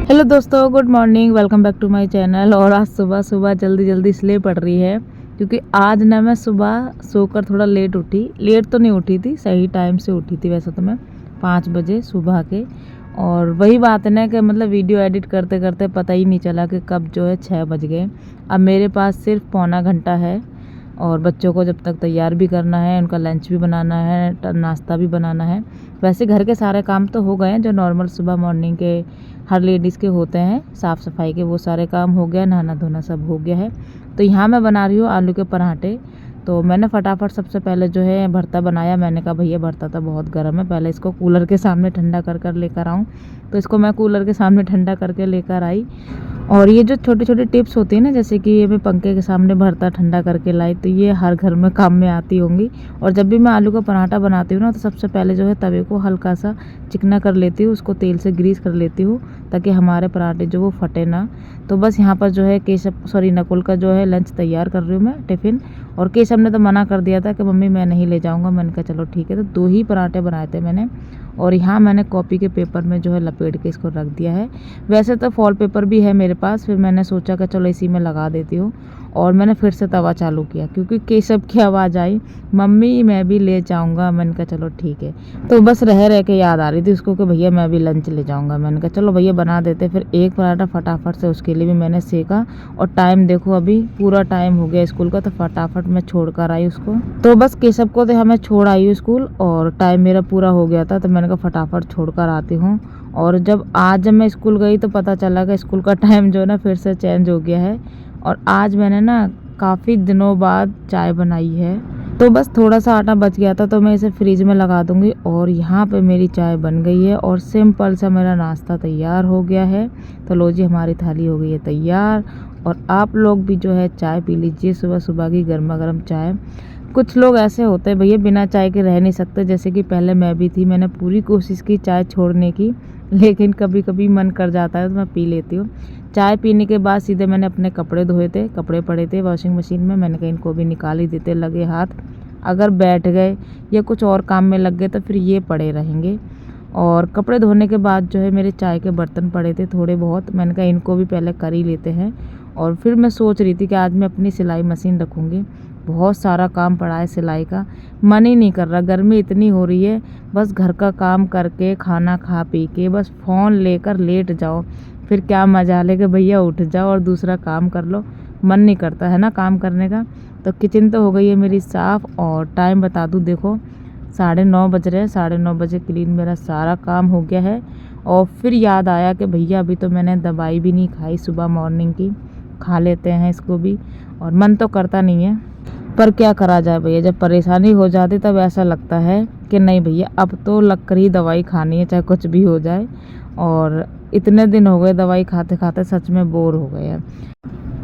Hello दोस्तों, good morning, welcome back to my channel. और आज सुबह सुबह जल्दी जल्दी इसलिए पड़ रही है क्योंकि आज ना मैं सुबह सोकर थोड़ा लेट उठी। लेट तो नहीं उठी थी, सही टाइम से उठी थी वैसे तो मैं 5 बजे सुबह के। और वही बात है ना कि मतलब वीडियो एडिट करते करते पता ही नहीं चला कि कब जो है 6 बज गए। अब मेरे पास सिर्फ पौना घंटा है और बच्चों को जब तक तैयार भी करना है, उनका लंच भी बनाना है, नाश्ता भी बनाना है। वैसे घर के सारे काम तो हो गए हैं जो नॉर्मल सुबह मॉर्निंग के हर लेडीज़ के होते हैं, साफ़ सफाई के वो सारे काम हो गया, नहाना धोना सब हो गया है। तो यहाँ मैं बना रही हूँ आलू के पराठे। तो मैंने फटाफट सबसे पहले जो है भरता बनाया। मैंने कहा भैया भरता तो बहुत गर्म है, पहले इसको कूलर के सामने ठंडा कर कर लेकर आऊँ। तो इसको मैं कूलर के सामने ठंडा करके लेकर आई। और ये जो छोटी छोटी टिप्स होती है ना, जैसे कि ये मैं पंखे के सामने भरता ठंडा करके लाई, तो ये हर घर में काम में आती होंगी। और जब भी मैं आलू का पराठा बनाती हूँ ना, तो सबसे पहले जो है तवे को हल्का सा चिकना कर लेती हूँ, उसको तेल से ग्रीस कर लेती हूँ ताकि हमारे पराठे जो वो फटे ना। तो बस यहाँ पर जो है नकुल का जो है लंच तैयार कर रही हूँ मैं, टिफ़िन। और केशव ने तो मना कर दिया था कि मम्मी मैं नहीं ले जाऊँगा। मैंने कहा चलो ठीक है। तो 2 ही पराठे बनाए थे मैंने। और यहाँ मैंने कॉपी के पेपर में जो है लपेट के इसको रख दिया है। वैसे तो फॉल पेपर भी है मेरे पास, फिर मैंने सोचा कि चलो इसी में लगा देती हूँ। और मैंने फिर से तवा चालू किया क्योंकि केशव की आवाज़ आई, मम्मी मैं भी ले जाऊँगा। मैंने कहा चलो ठीक है। तो बस रह रह के याद आ रही थी उसको कि भैया मैं भी लंच ले जाऊँगा। मैंने कहा चलो भैया बना देते। फिर एक पराठा फटाफट से उसके लिए भी मैंने सेका। और टाइम देखो अभी पूरा टाइम हो गया स्कूल का, तो फटाफट मैं छोड़ कर आई उसको। तो बस केशव को तो मैं छोड़ आई हूँ स्कूल और टाइम मेरा पूरा हो गया था, तो मैंने कहा फटाफट छोड़ कर आती हूँ। और जब मैं स्कूल गई तो पता चला कि स्कूल का टाइम जो है ना फिर से चेंज हो गया है। और आज मैंने ना काफ़ी दिनों बाद चाय बनाई है। तो बस थोड़ा सा आटा बच गया था तो मैं इसे फ्रिज में लगा दूंगी। और यहाँ पे मेरी चाय बन गई है और सिंपल सा मेरा नाश्ता तैयार हो गया है। तो लो जी, हमारी थाली हो गई है तैयार। और आप लोग भी जो है चाय पी लीजिए, सुबह सुबह की गर्मा गर्म चाय। कुछ लोग ऐसे होते हैं भैया बिना चाय के रह नहीं सकते, जैसे कि पहले मैं भी थी। मैंने पूरी कोशिश की चाय छोड़ने की, लेकिन कभी कभी मन कर जाता है तो मैं पी लेती हूँ। चाय पीने के बाद सीधे मैंने अपने कपड़े धोए थे, कपड़े पड़े थे वॉशिंग मशीन में। मैंने कहा इनको भी निकाल ही देते, लगे हाथ अगर बैठ गए या कुछ और काम में लग गए तो फिर ये पड़े रहेंगे। और कपड़े धोने के बाद जो है मेरे चाय के बर्तन पड़े थे थोड़े बहुत, मैंने कहा इनको भी पहले कर ही लेते हैं। और फिर मैं सोच रही थी कि आज मैं अपनी सिलाई मशीन रखूँगी। बहुत सारा काम पड़ा है सिलाई का, मन ही नहीं कर रहा, गर्मी इतनी हो रही है। बस घर का काम करके खाना खा पी के बस फ़ोन लेकर लेट जाओ, फिर क्या मजा लेके भैया उठ जाओ और दूसरा काम कर लो। मन नहीं करता है ना काम करने का। तो किचन तो हो गई है मेरी साफ़। और टाइम बता दूँ देखो, 9:30 बज रहे हैं। 9:30 बजे क्लीन मेरा सारा काम हो गया है। और फिर याद आया कि भैया अभी तो मैंने दवाई भी नहीं खाई सुबह मॉर्निंग की, खा लेते हैं इसको भी। और मन तो करता नहीं है पर क्या करा जाए भैया, जब परेशानी हो जाती तब ऐसा लगता है कि नहीं भैया अब तो लग कर ही दवाई खानी है, चाहे कुछ भी हो जाए। और इतने दिन हो गए दवाई खाते खाते, सच में बोर हो गए हैं।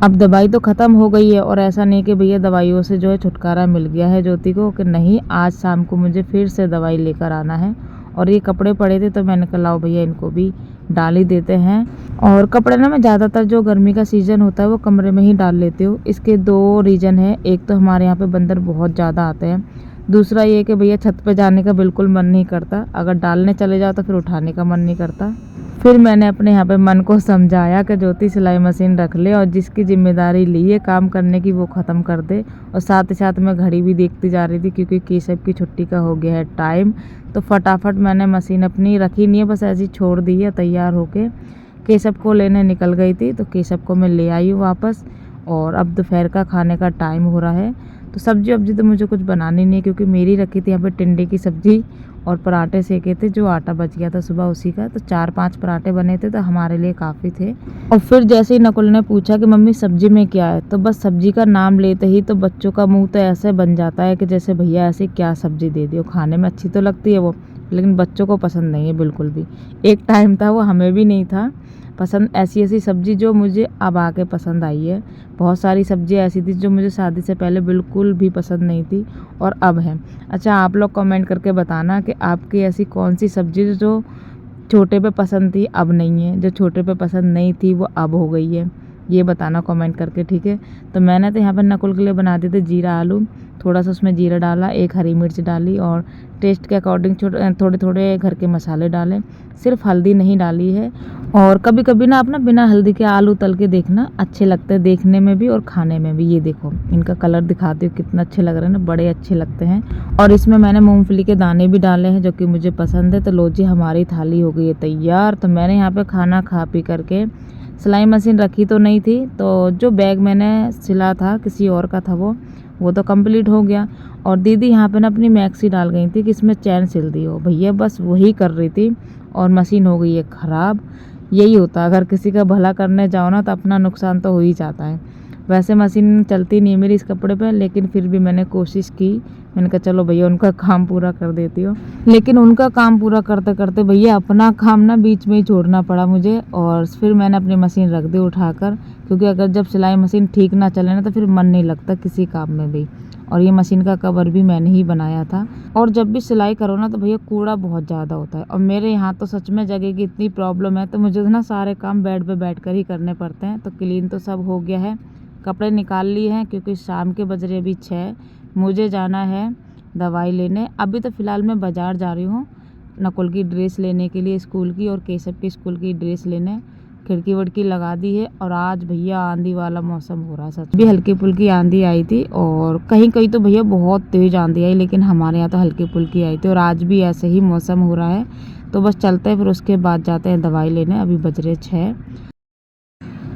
अब दवाई तो ख़त्म हो गई है और ऐसा नहीं कि भैया दवाइयों से जो है छुटकारा मिल गया है ज्योति को, कि नहीं आज शाम को मुझे फिर से दवाई लेकर आना है। और ये कपड़े पड़े थे तो मैंने कहा लाओ भैया इनको भी डाल ही देते हैं। और कपड़े ना मैं ज़्यादातर जो गर्मी का सीज़न होता है वो कमरे में ही डाल लेती हूँ। इसके 2 रीज़न है, एक तो हमारे यहाँ पे बंदर बहुत ज़्यादा आते हैं, दूसरा ये कि भैया छत पे जाने का बिल्कुल मन नहीं करता, अगर डालने चले जाओ तो फिर उठाने का मन नहीं करता। फिर मैंने अपने यहाँ पे मन को समझाया कि ज्योति सिलाई मशीन रख ले और जिसकी जिम्मेदारी ली है काम करने की वो ख़त्म कर दे। और साथ ही साथ मैं घड़ी भी देखती जा रही थी क्योंकि केशव की छुट्टी का हो गया है टाइम। तो फटाफट मैंने मशीन अपनी रखी नहीं है, बस ऐसी छोड़ दी है तैयार होके। केशव को लेने निकल गई थी तो केशव को मैं ले आई हूँ वापस। और अब दोपहर का खाने का टाइम हो रहा है। तो सब्जी वब्जी तो मुझे कुछ बनानी नहीं है क्योंकि मेरी रखी थी यहाँ पे टिंडे की सब्ज़ी और पराठे सेके थे, जो आटा बच गया था सुबह उसी का। तो 4-5 पराठे बने थे तो हमारे लिए काफ़ी थे। और फिर जैसे ही नकुल ने पूछा कि मम्मी सब्जी में क्या है, तो बस सब्जी का नाम लेते ही तो बच्चों का मुंह तो ऐसे बन जाता है कि जैसे भैया ऐसे क्या सब्जी दे दी हो। खाने में अच्छी तो लगती है वो, लेकिन बच्चों को पसंद नहीं है बिल्कुल भी। एक टाइम था वो हमें भी नहीं था पसंद, ऐसी ऐसी सब्ज़ी जो मुझे अब आके पसंद आई है। बहुत सारी सब्ज़ी ऐसी थी जो मुझे शादी से पहले बिल्कुल भी पसंद नहीं थी और अब है। अच्छा आप लोग कमेंट करके बताना कि आपकी ऐसी कौन सी सब्ज़ी जो छोटे पे पसंद थी अब नहीं है, जो छोटे पे पसंद नहीं थी वो अब हो गई है। ये बताना कमेंट करके, ठीक है। तो मैंने तो यहाँ पर नकुल के लिए बना दिए थे जीरा आलू, थोड़ा सा उसमें जीरा डाला, एक हरी मिर्च डाली और टेस्ट के अकॉर्डिंग थोड़े थोड़े घर के मसाले डाले, सिर्फ हल्दी नहीं डाली है। और कभी कभी ना अपना बिना हल्दी के आलू तल के देखना, अच्छे लगते हैं देखने में भी और खाने में भी। ये देखो इनका कलर दिखाती हूँ कितना अच्छे लग रहे हैं ना, बड़े अच्छे लगते हैं। और इसमें मैंने मूंगफली के दाने भी डाले हैं जो कि मुझे पसंद है। तो लो जी हमारी थाली हो गई है तैयार। तो मैंने यहाँ पे खाना खा पी करके, सिलाई मशीन रखी तो नहीं थी, तो जो बैग मैंने सिला था किसी और का था वो तो कंप्लीट हो गया। और दीदी यहाँ पे ना अपनी मैक्सी डाल गई थी कि इसमें चैन सिल दी हो, भैया बस वही कर रही थी और मशीन हो गई है ख़राब। यही होता है, अगर किसी का भला करने जाओ ना तो अपना नुकसान तो हो ही जाता है। वैसे मशीन चलती नहीं है मेरी इस कपड़े पे, लेकिन फिर भी मैंने कोशिश की। मैंने कहा चलो भैया उनका काम पूरा कर देती हो, लेकिन उनका काम पूरा करते करते भैया अपना काम ना बीच में ही छोड़ना पड़ा मुझे। और फिर मैंने अपनी मशीन रख दी उठाकर, क्योंकि अगर जब सिलाई मशीन ठीक ना चले ना तो फिर मन नहीं लगता किसी काम में भी। और ये मशीन का कवर भी मैंने ही बनाया था। और जब भी सिलाई करो ना तो भैया कूड़ा बहुत ज़्यादा होता है, और मेरे यहाँ तो सच में जगह की इतनी प्रॉब्लम है, तो मुझे ना सारे काम बेड पे बैठ कर ही करने पड़ते हैं। तो क्लीन तो सब हो गया है, कपड़े निकाल लिए हैं क्योंकि शाम के बज रहे अभी 6, मुझे जाना है दवाई लेने। अभी तो फ़िलहाल मैं बाज़ार जा रही हूँ नकुल की ड्रेस लेने के लिए स्कूल की, और केशव की स्कूल की ड्रेस लेने। खिड़की वड़की लगा दी है। और आज भैया आंधी वाला मौसम हो रहा है, सच भी हल्की फुल्की आंधी आई थी, और कहीं कहीं तो भैया बहुत तेज़ आंधी आई, लेकिन हमारे यहाँ तो हल्की फुल्की आई थी। और आज भी ऐसे ही मौसम हो रहा है। तो बस चलते हैं, फिर उसके बाद जाते हैं दवाई लेने। अभी बज रहे 6।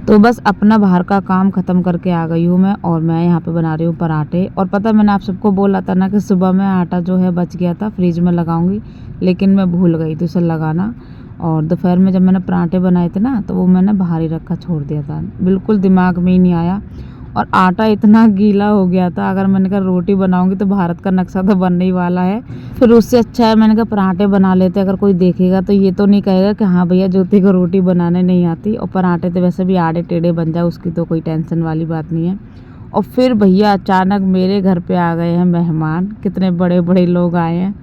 तो बस अपना बाहर का काम ख़त्म करके आ गई हूँ मैं, और मैं यहाँ पे बना रही हूँ पराठे। और पता मैंने आप सबको बोला था ना कि सुबह में आटा जो है बच गया था, फ्रिज में लगाऊंगी, लेकिन मैं भूल गई थी उसे लगाना। और दोपहर में जब मैंने पराठे बनाए थे ना तो वो मैंने बाहर ही रखा छोड़ दिया था, बिल्कुल दिमाग में ही नहीं आया। और आटा इतना गीला हो गया था, अगर मैंने कहा रोटी बनाऊंगी तो भारत का नक्शा तो बनने ही वाला है। फिर उससे अच्छा है मैंने कहा पराठे बना लेते, अगर कोई देखेगा तो ये तो नहीं कहेगा कि हाँ भैया ज्योति को रोटी बनाने नहीं आती। और पराठे तो वैसे भी आड़े टेढ़े बन जाए, उसकी तो कोई टेंशन वाली बात नहीं है। और फिर भैया अचानक मेरे घर पे आ गए हैं मेहमान, कितने बड़े बड़े लोग आए हैं।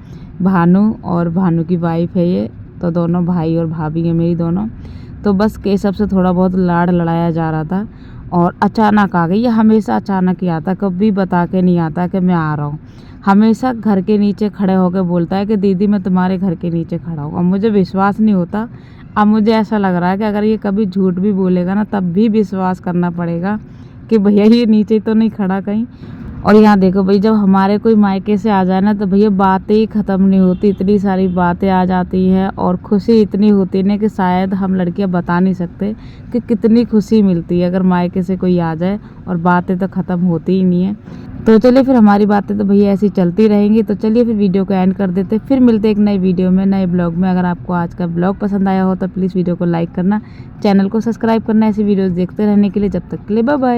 भानु और भानु की वाइफ है ये, तो दोनों भाई और भाभी हैं मेरी दोनों। तो बस केशव से थोड़ा बहुत लाड़ लड़ाया जा रहा था, और अचानक आ गई। ये हमेशा अचानक ही आता, कभी बता के नहीं आता कि मैं आ रहा हूँ। हमेशा घर के नीचे खड़े होकर बोलता है कि दीदी मैं तुम्हारे घर के नीचे खड़ा हूँ। अब मुझे विश्वास नहीं होता, अब मुझे ऐसा लग रहा है कि अगर ये कभी झूठ भी बोलेगा ना तब भी विश्वास करना पड़ेगा कि भैया ये नीचे तो नहीं खड़ा कहीं। और यहाँ देखो भाई, जब हमारे कोई मायके से आ जाए ना तो भैया बातें ही ख़त्म नहीं होती, इतनी सारी बातें आ जाती हैं। और खुशी इतनी होती है ना कि शायद हम लड़कियां बता नहीं सकते कि कितनी खुशी मिलती है अगर मायके से कोई आ जाए, और बातें तो ख़त्म होती ही नहीं है। तो चलिए फिर हमारी बातें तो भैया ऐसी चलती रहेंगी। तो चलिए फिर वीडियो को एंड कर देते, फिर मिलते एक नई वीडियो में, नए ब्लॉग में। अगर आपको आज का ब्लॉग पसंद आया हो तो प्लीज़ वीडियो को लाइक करना, चैनल को सब्सक्राइब करना ऐसी वीडियोज़ देखते रहने के लिए। जब तक के लिए बाय बाय।